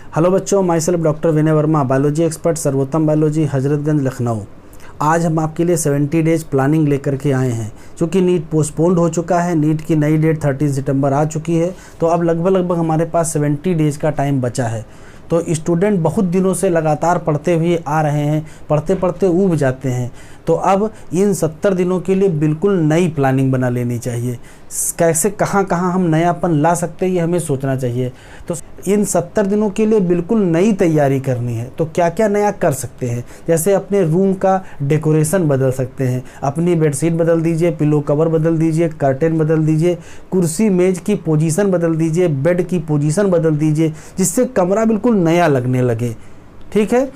Hello बच्चों, my self doctor Vinay Verma, biology expert, सर्वोत्तम biology, Hazratganj, Lucknow. आज हम आपके लिए 70 डेज प्लानिंग लेकर के आए हैं। क्योंकि नीट पोस्टपोन्ड हो चुका है, नीट की नई डेट 13 सितंबर आ चुकी है, तो अब लगभग हमारे पास 70 डेज का टाइम बचा है। तो स्टूडेंट बहुत दिनों से लगातार पढ़ते हुए आ रहे हैं, पढ़ते पढ़ते ऊब जाते हैं। तो अब इन 70 दिनों के लिए बिल्कुल नई प्लानिंग बना लेनी चाहिए। कैसे कहाँ हम नयापन ला सकते हैं, ये हमें सोचना चाहिए। तो इन 70 दिनों के लिए बिल्कुल नई तैयारी करनी है। तो क्या क्या नया कर सकते हैं? जैसे अपने रूम का डेकोरेशन बदल सकते हैं, अपनी बेडशीट बदल दीजिए, पिलो कवर बदल दीजिए, कर्टेन बदल दीजिए, कुर्सी मेज की पोजीशन बदल दीजिए, बेड की पोजीशन बदल दीजिए, जिससे कमरा बिल्कुल नया लगने लगे। ठीक है।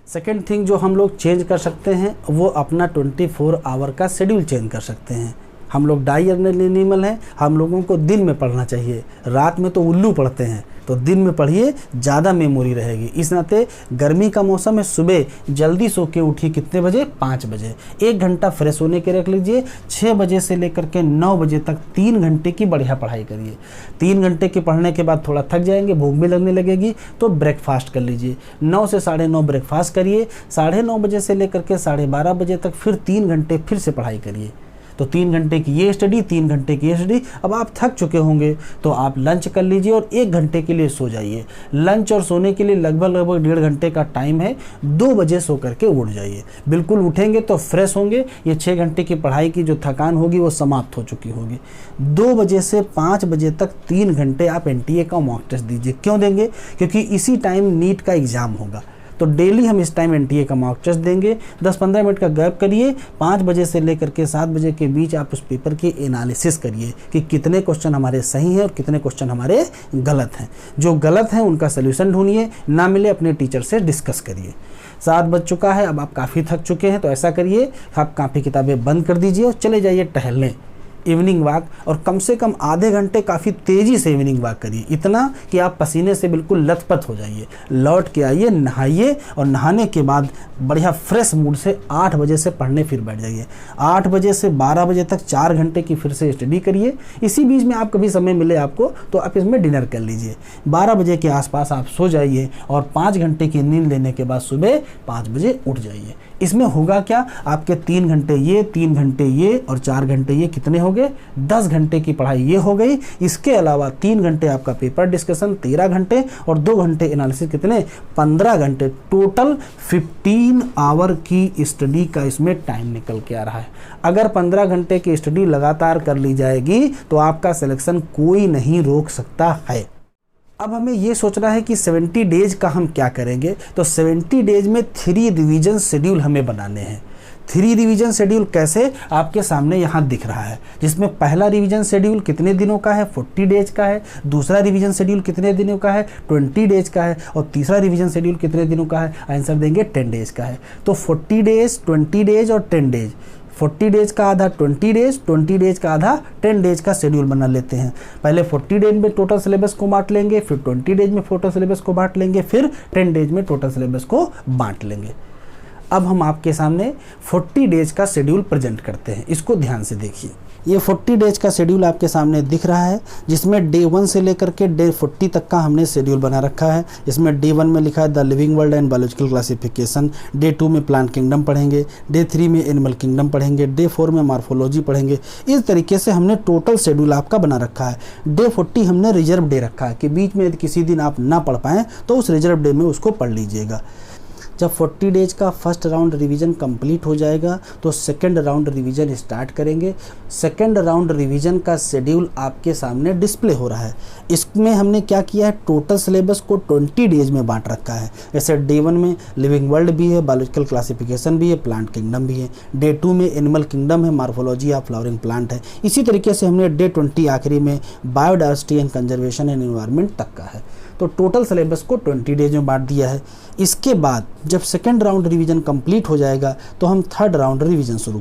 सेकेंड थिंग जो हम लोग चेंज कर सकते हैं वो अपना 24 आवर का शेड्यूल चेंज कर सकते हैं। हम लोग डायर्नल एनिमल हैं, हम लोगों को दिन में पढ़ना चाहिए, रात में तो उल्लू पढ़ते हैं। तो दिन में पढ़िए, ज़्यादा मेमोरी रहेगी। इस नाते गर्मी का मौसम है, सुबह जल्दी सो के उठिए। कितने बजे? 5 बजे। 1 घंटा फ्रेश होने के रख लीजिए। 6 बजे से लेकर के 9 बजे तक 3 घंटे की बढ़िया पढ़ाई करिए। 3 घंटे के पढ़ने के बाद थोड़ा थक जाएंगे, भूख भी लगने लगेगी, तो ब्रेकफास्ट कर लीजिए। 9 से 9:30 ब्रेकफास्ट करिए। 9:30 बजे से लेकर के 12:30 बजे तक फिर 3 घंटे फिर से पढ़ाई करिए। तो 3 घंटे की ये स्टडी, 3 घंटे की ये स्टडी। अब आप थक चुके होंगे तो आप लंच कर लीजिए और 1 घंटे के लिए सो जाइए। लंच और सोने के लिए लगभग 1.5 घंटे का टाइम है। 2 बजे सो करके उठ जाइए। बिल्कुल उठेंगे तो फ्रेश होंगे। ये 6 घंटे की पढ़ाई की जो थकान होगी वो समाप्त हो चुकी होगी। 2 बजे से 5 बजे तक 3 घंटे आप NTA का मॉक टेस्ट दीजिए। क्यों देंगे? क्योंकि इसी टाइम नीट का एग्ज़ाम होगा। तो डेली हम इस टाइम NTA का मॉक टेस्ट देंगे। 10-15 मिनट का गैप करिए। 5 बजे से लेकर के 7 बजे के बीच आप उस पेपर की एनालिसिस करिए कि कितने क्वेश्चन हमारे सही हैं और कितने क्वेश्चन हमारे गलत हैं। जो गलत हैं उनका सोल्यूशन ढूंढिए, ना मिले अपने टीचर से डिस्कस करिए। 7 बज चुका है, अब आप काफ़ी थक चुके हैं, तो ऐसा करिए, आप कापी किताबें बंद कर दीजिए और चले जाइए टहलने, इवनिंग वॉक। और कम से कम आधे घंटे काफ़ी तेज़ी से इवनिंग वॉक करिए, इतना कि आप पसीने से बिल्कुल लथपथ हो जाइए। लौट के आइए, नहाइए और नहाने के बाद बढ़िया फ्रेश मूड से 8 बजे से पढ़ने फिर बैठ जाइए। 8 बजे से 12 बजे तक 4 घंटे की फिर से स्टडी करिए। इसी बीच में आप कभी समय मिले आपको तो आप इसमें डिनर कर लीजिए। 12 बजे के आसपास आप सो जाइए और 5 घंटे की नींद लेने के बाद सुबह 5 बजे उठ जाइए। इसमें होगा क्या? आपके 3 घंटे ये, 3 घंटे ये और 4 घंटे ये कितने हो गए? 10 घंटे की पढ़ाई ये हो गई। इसके अलावा 3 घंटे आपका पेपर डिस्कशन, 13 घंटे और 2 घंटे एनालिसिस, कितने? 15 घंटे। टोटल 15 आवर की स्टडी का इसमें टाइम निकल के आ रहा है। अगर 15 घंटे की स्टडी लगातार कर ली जाएगी तो आपका सिलेक्शन कोई नहीं रोक सकता है। अब हमें ये सोचना है कि 70 डेज का हम क्या करेंगे। तो 70 डेज में 3 रिवीजन शेड्यूल हमें बनाने हैं। 3 रिवीजन शेड्यूल कैसे? आपके सामने यहाँ दिख रहा है, जिसमें पहला रिवीजन शेड्यूल कितने दिनों का है? 40 डेज का है। दूसरा रिवीजन शेड्यूल कितने दिनों का है? 20 डेज का है। और तीसरा रिवीजन शेड्यूल कितने दिनों का है? आंसर देंगे 10 डेज का है। तो 40 डेज, 20 डेज और 10 डेज। 40 डेज का आधा 20 डेज, 20 डेज का आधा 10 डेज का शेड्यूल बना लेते हैं। पहले 40 डेज में टोटल सिलेबस को बांट लेंगे, फिर 20 डेज में टोटल सिलेबस को बांट लेंगे, फिर 10 डेज में टोटल सिलेबस को बांट लेंगे। अब हम आपके सामने 40 डेज का शेड्यूल प्रेजेंट करते हैं। इसको ध्यान से देखिए। ये 40 डेज का शेड्यूल आपके सामने दिख रहा है, जिसमें डे 1 से लेकर के डे 40 तक का हमने शेड्यूल बना रखा है। इसमें डे 1 में लिखा है the living world and biological classification. Day 2 में प्लांट किंगडम पढ़ेंगे। डे 3 में एनिमल किंगडम पढ़ेंगे। डे 4 में मार्फोलॉजी पढ़ेंगे। इस तरीके से हमने टोटल शेड्यूल आपका बना रखा है। डे 40 हमने रिजर्व डे रखा है कि बीच में यदि किसी दिन आप ना पढ़ पाएँ तो उस रिजर्व डे में उसको पढ़ लीजिएगा। जब 40 डेज का फर्स्ट राउंड रिवीजन कंप्लीट हो जाएगा तो सेकंड राउंड रिवीजन स्टार्ट करेंगे। सेकंड राउंड रिवीजन का शेड्यूल आपके सामने डिस्प्ले हो रहा है। इसमें हमने क्या किया है? टोटल सिलेबस को 20 डेज में बांट रखा है। जैसे डे 1 में लिविंग वर्ल्ड भी है, बायोलॉजिकल क्लासिफिकेशन भी है, प्लांट किंगडम भी है। डे 2 में एनिमल किंगडम है, मार्फोलॉजी ऑफ फ्लावरिंग प्लांट है। इसी तरीके से हमने डे 20 आखिरी में biodiversity and conservation and environment तक का है। तो टोटल सिलेबस को 20 डेज में बांट दिया है। इसके बाद जब सेकेंड राउंड रिवीजन कंप्लीट हो जाएगा तो हम थर्ड राउंड रिवीजन शुरू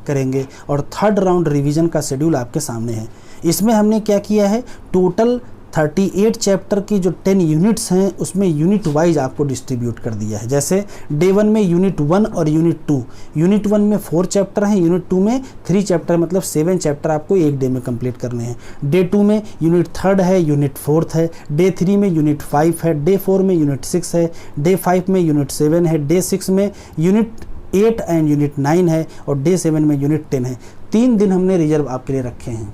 करेंगे और थर्ड राउंड रिवीजन का शेड्यूल आपके सामने है। इसमें हमने क्या किया है? टोटल 38 चैप्टर की जो 10 यूनिट्स हैं उसमें यूनिट वाइज आपको डिस्ट्रीब्यूट कर दिया है। जैसे डे 1 में यूनिट 1 और यूनिट 2, यूनिट 1 में 4 चैप्टर हैं, यूनिट 2 में 3 चैप्टर, मतलब 7 चैप्टर आपको एक डे में कंप्लीट करने हैं। डे 2 में यूनिट 3 है, यूनिट 4 है, डे 3 में यूनिट 5 है, डे 4 में यूनिट 6 है, डे 5 में यूनिट 7 है, डे 6 में यूनिट 8 एंड यूनिट 9 है और डे 7 में यूनिट 10 है। 3 दिन हमने रिजर्व आपके लिए रखे हैं।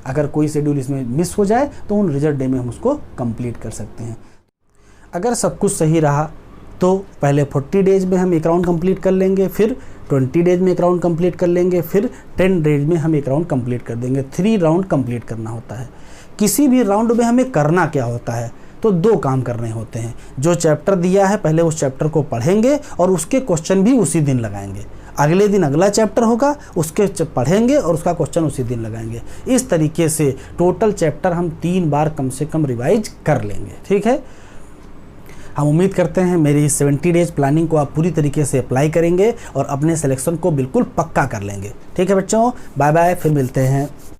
अगर कोई शेड्यूल इसमें मिस हो जाए तो उन रिजर्व डे में हम उसको कंप्लीट कर सकते हैं। अगर सब कुछ सही रहा तो पहले 40 डेज में हम एक राउंड कंप्लीट कर लेंगे, फिर 20 डेज में एक राउंड कंप्लीट कर लेंगे, फिर 10 डेज में हम एक राउंड कंप्लीट कर देंगे। 3 राउंड कंप्लीट करना होता है। किसी भी राउंड में हमें करना क्या होता है, तो 2 काम करने होते हैं। जो चैप्टर दिया है पहले उस चैप्टर को पढ़ेंगे और उसके क्वेश्चन भी उसी दिन लगाएंगे। अगले दिन अगला चैप्टर होगा, उसके पढ़ेंगे और उसका क्वेश्चन उसी दिन लगाएंगे। इस तरीके से टोटल चैप्टर हम 3 बार कम से कम रिवाइज कर लेंगे। ठीक है, हम उम्मीद करते हैं मेरी इस 70 डेज प्लानिंग को आप पूरी तरीके से अप्लाई करेंगे और अपने सिलेक्शन को बिल्कुल पक्का कर लेंगे। ठीक है बच्चों, बाय बाय, फिर मिलते हैं।